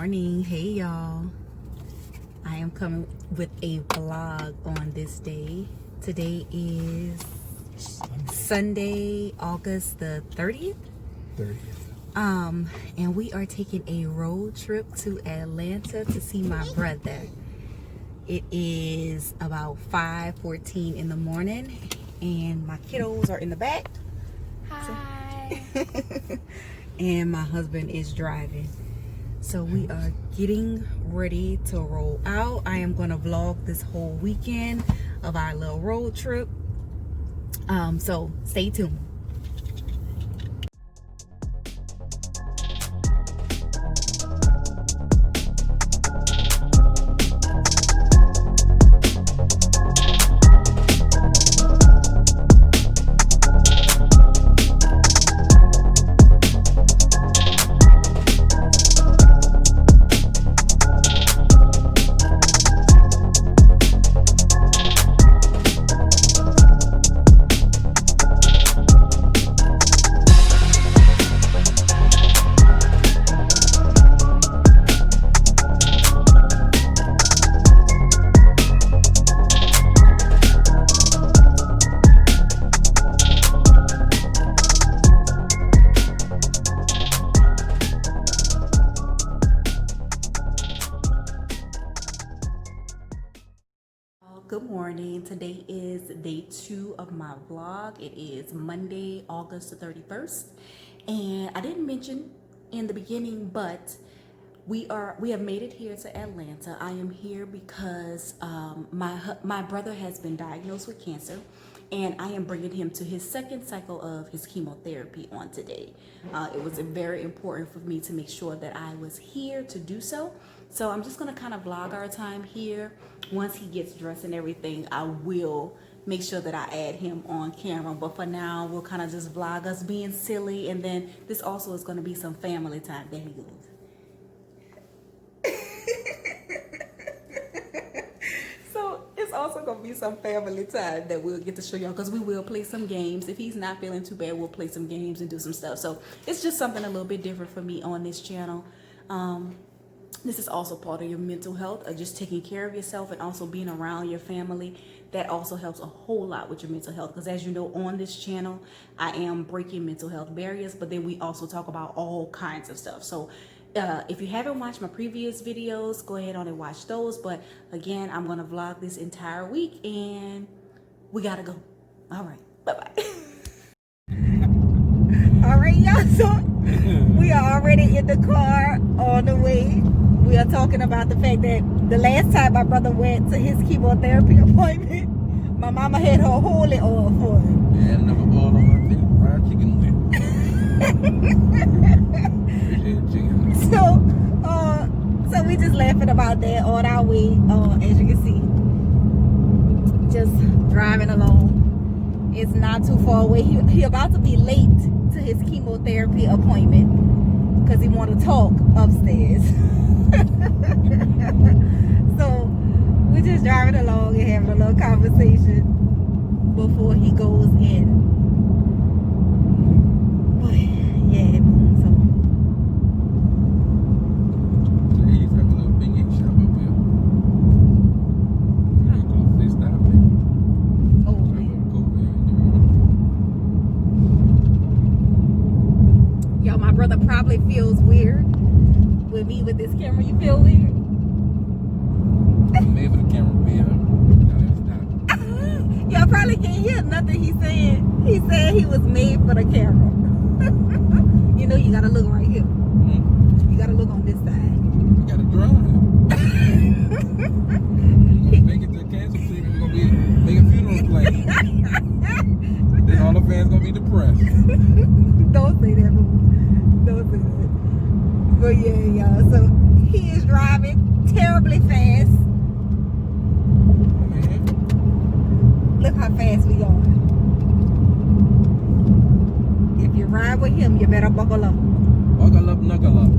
morning. Hey y'all, I am coming with a vlog on this day. Today is Sunday, August the 30th. And we are taking a road trip to Atlanta to see my brother. It is about 5:14 in the morning and my kiddos are in the back. Hi. And my husband is driving. So we are getting ready to roll out. I am going to vlog this whole weekend of our little road trip. So stay tuned. Good morning. Today is day 2 of my vlog. It is Monday, August the 31st. And I didn't mention in the beginning, but we have made it here to Atlanta. I am here because my brother has been diagnosed with cancer, and I am bringing him to his second cycle of his chemotherapy on today. It was very important for me to make sure that I was here to do so. So I'm just gonna kind of vlog our time here. Once he gets dressed and everything, I will make sure that I add him on camera. But for now, we'll kind of just vlog us being silly, and then this also is gonna be some family time. There he goes. So it's also gonna be some family time that we'll get to show y'all, because we will play some games. If he's not feeling too bad, we'll play some games and do some stuff. So it's just something a little bit different for me on this channel. This is also part of your mental health, just taking care of yourself and also being around your family. That also helps a whole lot with your mental health, because as you know, on this channel, I am breaking mental health barriers, but then we also talk about all kinds of stuff. So if you haven't watched my previous videos, go ahead on and watch those. But again, I'm going to vlog this entire week and we got to go. All right. Bye-bye. All right, y'all. So we are already in the car on the way. We are talking about the fact that the last time my brother went to his chemotherapy appointment, my mama had her holy oil for him. Yeah, I never oil on my thing. Fried chicken with. So we just laughing about that on our way. As you can see, just driving along. It's not too far away. He about to be late to his chemotherapy appointment because he want to talk upstairs. So we're just driving along and having a little conversation before he goes in. But yeah, so He's having a little big shop up here. They stopped it. oh, yo, my brother probably feels weird with me with this camera. You feel weird? Maybe the camera be up. Y'all probably can't hear nothing he's saying. He said he was made for the camera. You know, you gotta look right here. You gotta look on this side. You gotta drive. Make it to the cancer treatment. We're gonna be making funeral plans. Then all the fans gonna be depressed. Don't say that, boo. Don't say that. But yeah, y'all. So he is driving terribly fast. Look how fast we going. If you ride with him, you better buckle up. Buckle up, knuckle up.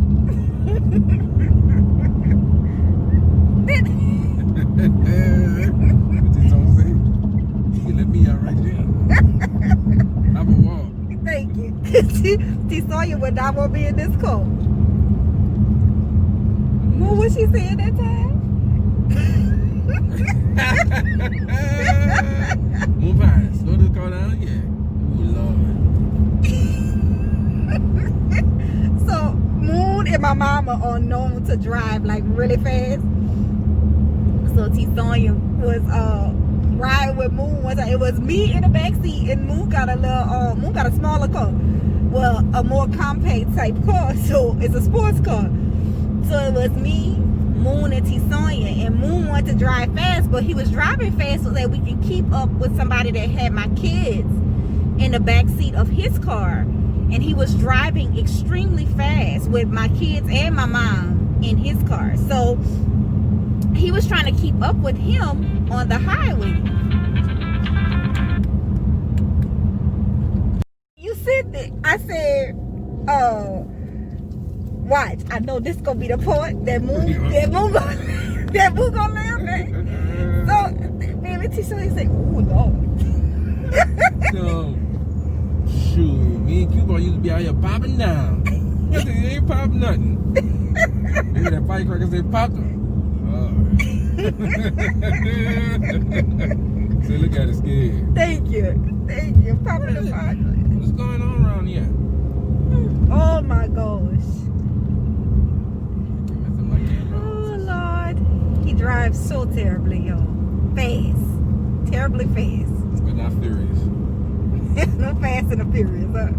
What you don't say? You let me out right there. I'm a walk. Thank you. T. Sawyer would not want to be in this car. Well, what she said that time? Move on. Slow this car down. Yeah. Oh, Lord. So, Moon and my mama are known to drive like really fast. So, T. Sonya was riding with Moon one time. It was me in the back seat, and Moon got a smaller car. Well, a more compact type car. So, it's a sports car. So, it was me, Moon, and T. Sonya. And Moon wanted to drive fast, but he was driving fast so that we could keep up with somebody that had my kids in the back seat of his car. And he was driving extremely fast with my kids and my mom in his car. So he was trying to keep up with him on the highway. You said that. I said, watch. I know this gonna be the part that Moon gonna laugh at. So, baby, Tisha, he said, "Oh Lord." So, shoot, me and Cuba used to be out here popping down. You ain't popping nothing. Maybe that firecracker say popping. So look at it scared. Thank you. Popping the fire. What's going on around here? Oh my gosh. Oh Lord. He drives so terribly, y'all. Fast. Terribly fast. But not furious. No Fast and the Furious, huh?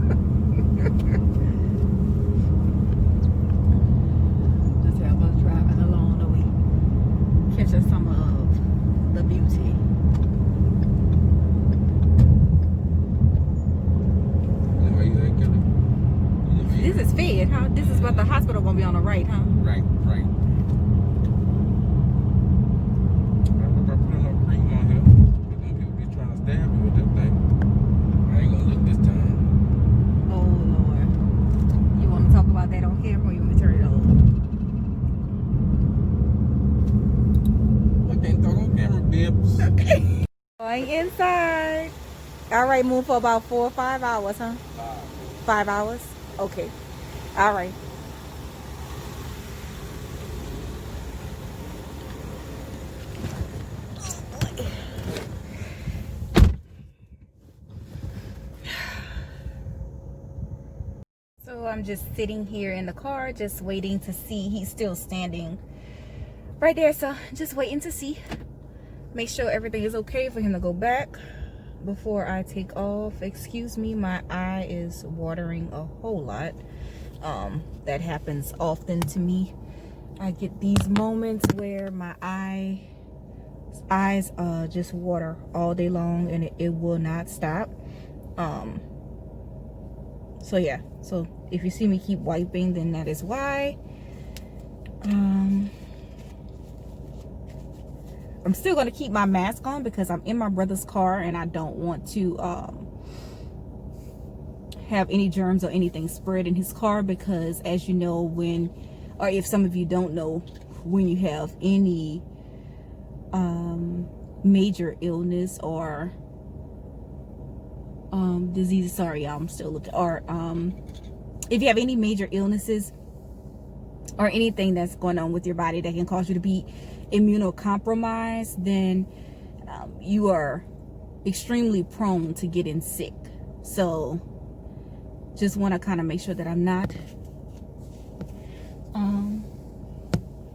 Just have us driving along the way. Catching some of the beauty. This is fed, huh? This is what the hospital gonna be on the right, huh? Right. I hope I put enough cream on here. But them people be trying to stab me with that thing. I ain't gonna look this time. Oh Lord. You wanna talk about that on camera or you want me to turn it on? I can't talk on camera, babes. Okay. Going inside. Alright, move for about 4 or 5 hours, huh? 5 hours? Okay. Alright. So I'm just sitting here in the car, just waiting to see. He's still standing right there, so just waiting to see. Make sure everything is okay for him to go back before I take off. Excuse me, my eye is watering a whole lot. That happens often to me. I get these moments where my eyes just water all day long, and it will not stop. So yeah, so if you see me keep wiping, then that is why. I'm still going to keep my mask on because I'm in my brother's car and I don't want to have any germs or anything spread in his car, because as you know, when, or if some of you don't know, when you have any major illness or disease, sorry, I'm still looking, or if you have any major illnesses or anything that's going on with your body that can cause you to be immunocompromised, then you are extremely prone to getting sick. So just want to kind of make sure that I'm not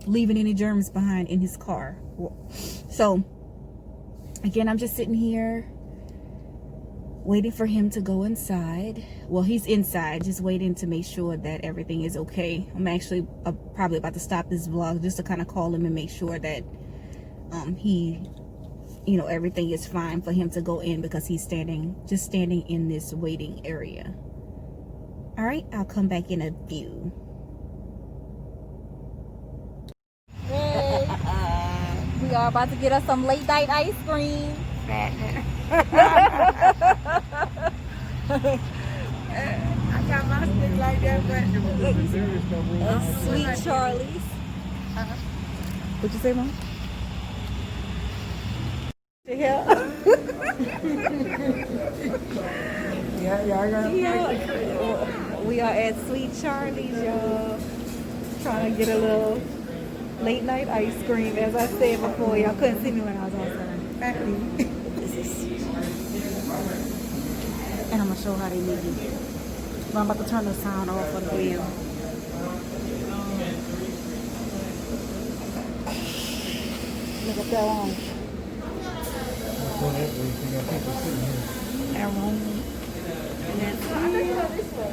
leaving any germs behind in his car. So again, I'm just sitting here waiting for him to go inside. Well, he's inside, just waiting to make sure that everything is okay. I'm actually probably about to stop this vlog just to kind of call him and make sure that he, you know, everything is fine for him to go in, because he's just standing in this waiting area. All right, I'll come back in a few. Hey, we are about to get us some late night ice cream. I got my stick like that, but Sweet Charlie's. What'd you say, Mom? The hell? We are at Sweet Charlie's, y'all. Trying to get a little Late night ice cream, as I said before. Y'all couldn't see me when I was outside. Exactly. And I'm gonna show how they make it. But I'm about to turn the sound off for the video. Look at that one. And room. And then I think you go this way.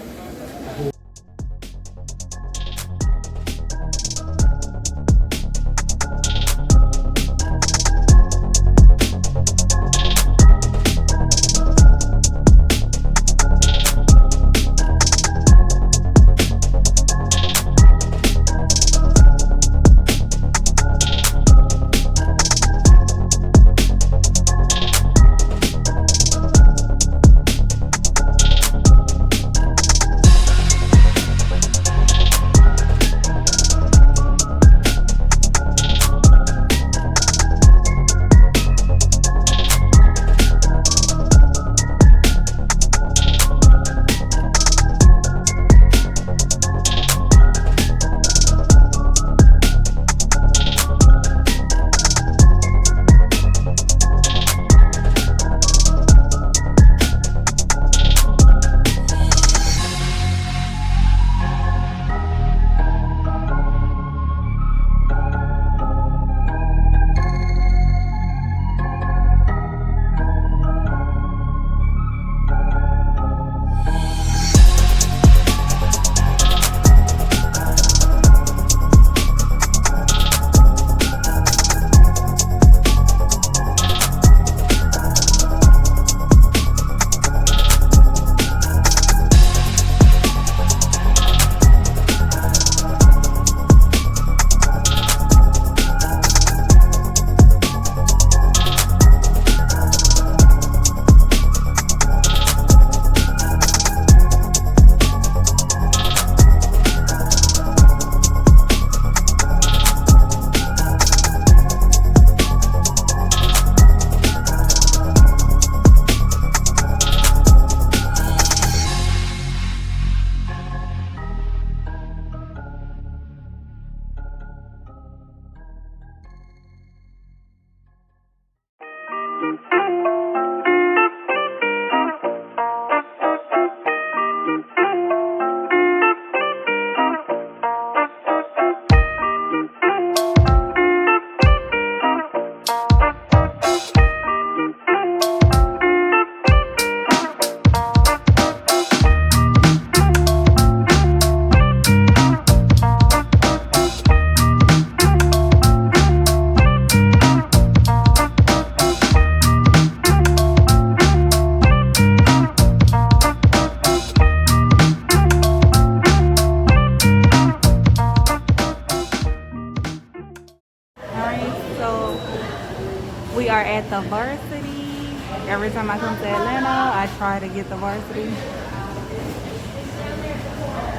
We are at the varsity. Every time I come to Atlanta, I try to get the varsity.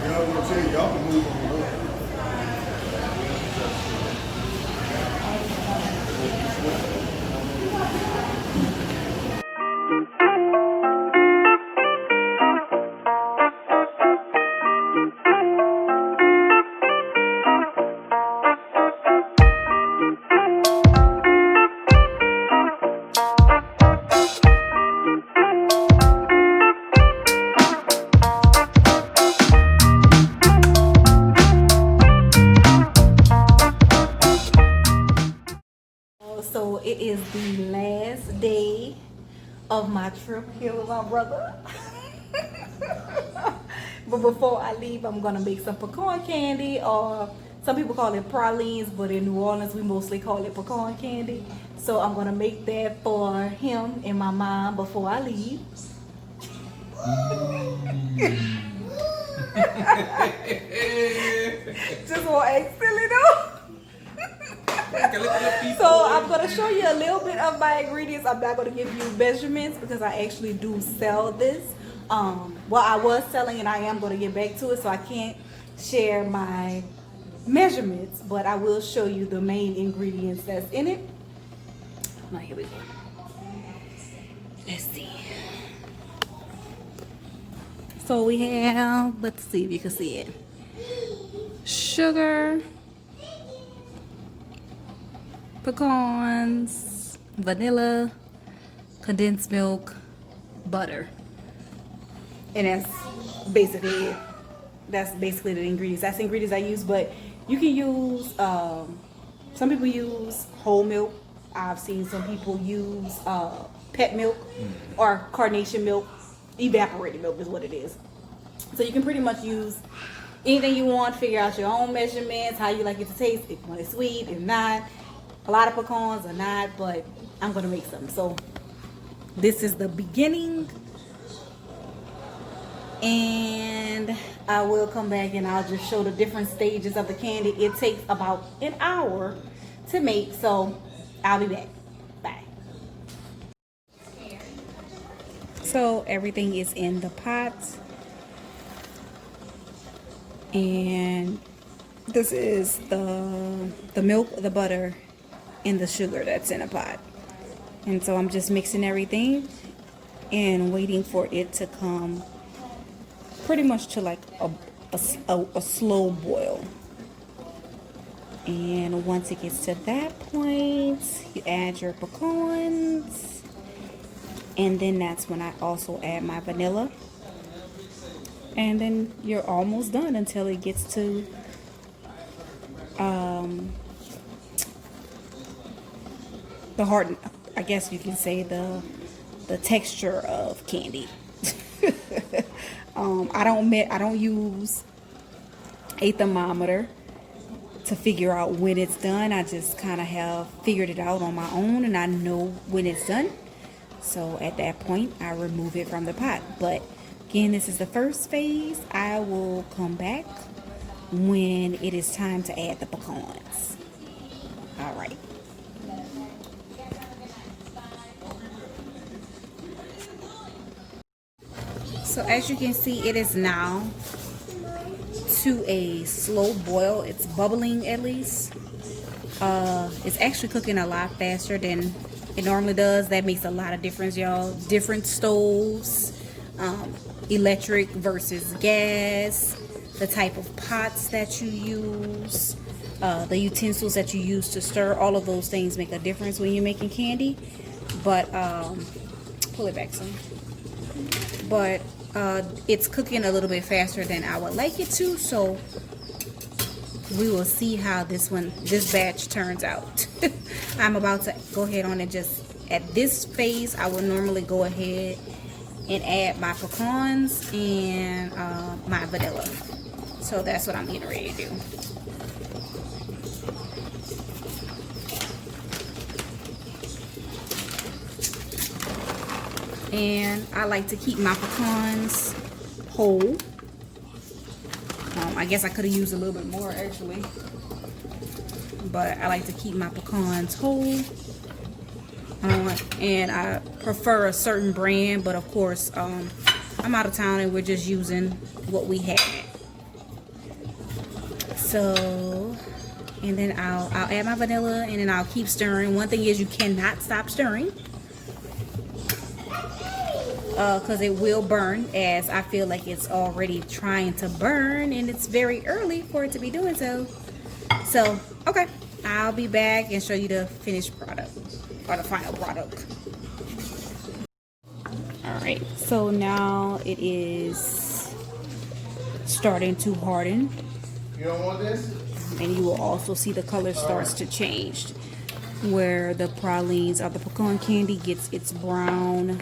Y'all gonna tell y'all can move on up. So it is the last day of my trip here with my brother. But before I leave, I'm gonna make some pecan candy, or some people call it pralines, but in New Orleans we mostly call it pecan candy. So I'm gonna make that for him and my mom before I leave. Just want to act silly though. So I'm going to show you a little bit of my ingredients. I'm not going to give you measurements because I actually do sell this. Well, I was selling and I am going to get back to it, so I can't share my measurements, but I will show you the main ingredients that's in it. Now here we go. Let's see. So we have, let's see if you can see it. Sugar, pecans, vanilla, condensed milk, butter. And that's basically the ingredients. That's the ingredients I use, but you can use, some people use whole milk. I've seen some people use pet milk or carnation milk. Evaporated milk is what it is. So you can pretty much use anything you want, figure out your own measurements, how you like it to taste, if you want it sweet, if not. A lot of pecans are not, but I'm gonna make some. So this is the beginning, and I will come back and I'll just show the different stages of the candy. It takes about an hour to make, so I'll be back. Bye. So everything is in the pot, and this is the milk, the butter, and the sugar that's in a pot. And so I'm just mixing everything and waiting for it to come pretty much to like a slow boil. And once it gets to that point, you add your pecans, and then that's when I also add my vanilla. And then you're almost done until it gets to the hard, I guess you can say the texture of candy. I don't use a thermometer to figure out when it's done. I just kind of have figured it out on my own, and I know when it's done. So at that point, I remove it from the pot. But again, this is the first phase. I will come back when it is time to add the pecans. All right. So as you can see, it is now to a slow boil. It's bubbling at least. It's actually cooking a lot faster than it normally does. That makes a lot of difference, y'all. Different stoves, electric versus gas, the type of pots that you use, the utensils that you use to stir, all of those things make a difference when you're making candy. But pull it back some. But it's cooking a little bit faster than I would like it to, so we will see how this batch turns out. I'm about to go ahead on and just, at this phase, I would normally go ahead and add my pecans and my vanilla. So that's what I'm getting ready to do. And I like to keep my pecans whole. I guess I could have used a little bit more actually, but I like to keep my pecans whole. And I prefer a certain brand, but of course I'm out of town and we're just using what we have. So, and then I'll add my vanilla, and then I'll keep stirring. One thing is, you cannot stop stirring, because it will burn, as I feel like it's already trying to burn, and it's very early for it to be doing so. So, okay, I'll be back and show you the finished product, or the final product. Alright, so now it is starting to harden. You don't want this? And you will also see the color starts to change, where the pralines or the pecan candy gets its brown,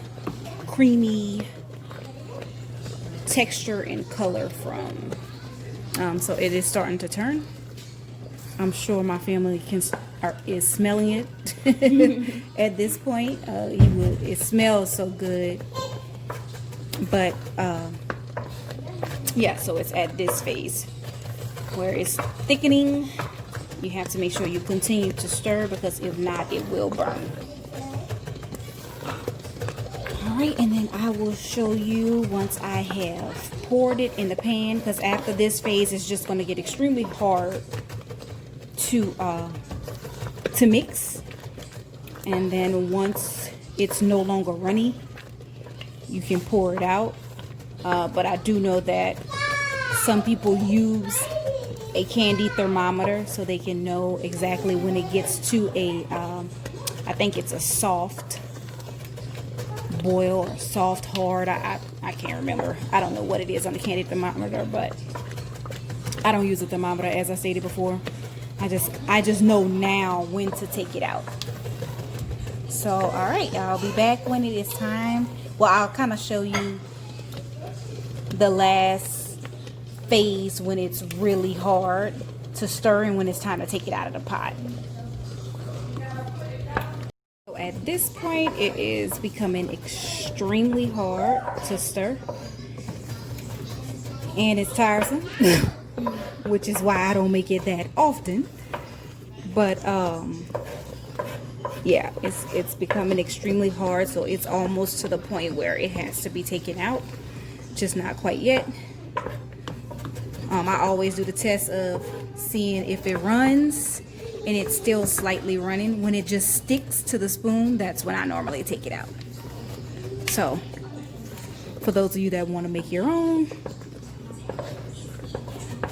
creamy texture and color from. So it is starting to turn. I'm sure my family is smelling it at this point. It smells so good. But yeah, so it's at this phase where it's thickening. You have to make sure you continue to stir, because if not, it will burn. Alright, and then I will show you once I have poured it in the pan, because after this phase it's just going to get extremely hard to mix. And then once it's no longer runny, you can pour it out. But I do know that some people use a candy thermometer so they can know exactly when it gets to a, I think it's a soft boil or soft hard. I can't remember. I don't know what it is on the candy thermometer, but I don't use a thermometer, as I stated before. I just know now when to take it out. So, all right, I'll be back when it is time. Well, I'll kind of show you the last phase when it's really hard to stir and when it's time to take it out of the pot. So at this point, it is becoming extremely hard to stir. And it's tiresome, which is why I don't make it that often. But, yeah, it's becoming extremely hard, so it's almost to the point where it has to be taken out. Just not quite yet. I always do the test of seeing if it runs and it's still slightly running. When it just sticks to the spoon, that's when I normally take it out. So, for those of you that want to make your own,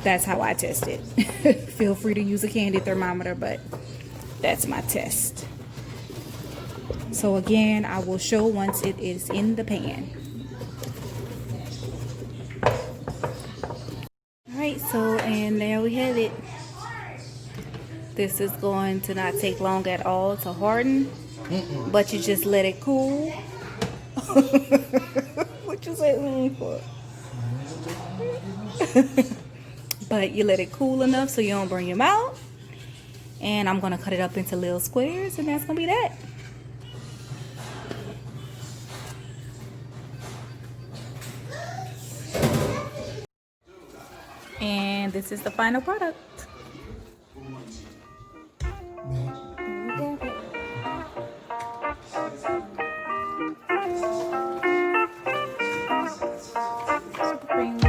that's how I test it. Feel free to use a candy thermometer, but that's my test. So again, I will show once it is in the pan. Alright, so and there we have it. This is going to not take long at all to harden, but you just let it cool. What you say for? But you let it cool enough so you don't burn your mouth. And I'm gonna cut it up into little squares, and that's gonna be that. And this is the final product. Super creamy.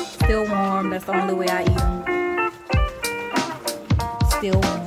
Still warm. That's the only way I eat them. Still warm.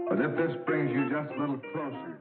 But if this brings you just a little closer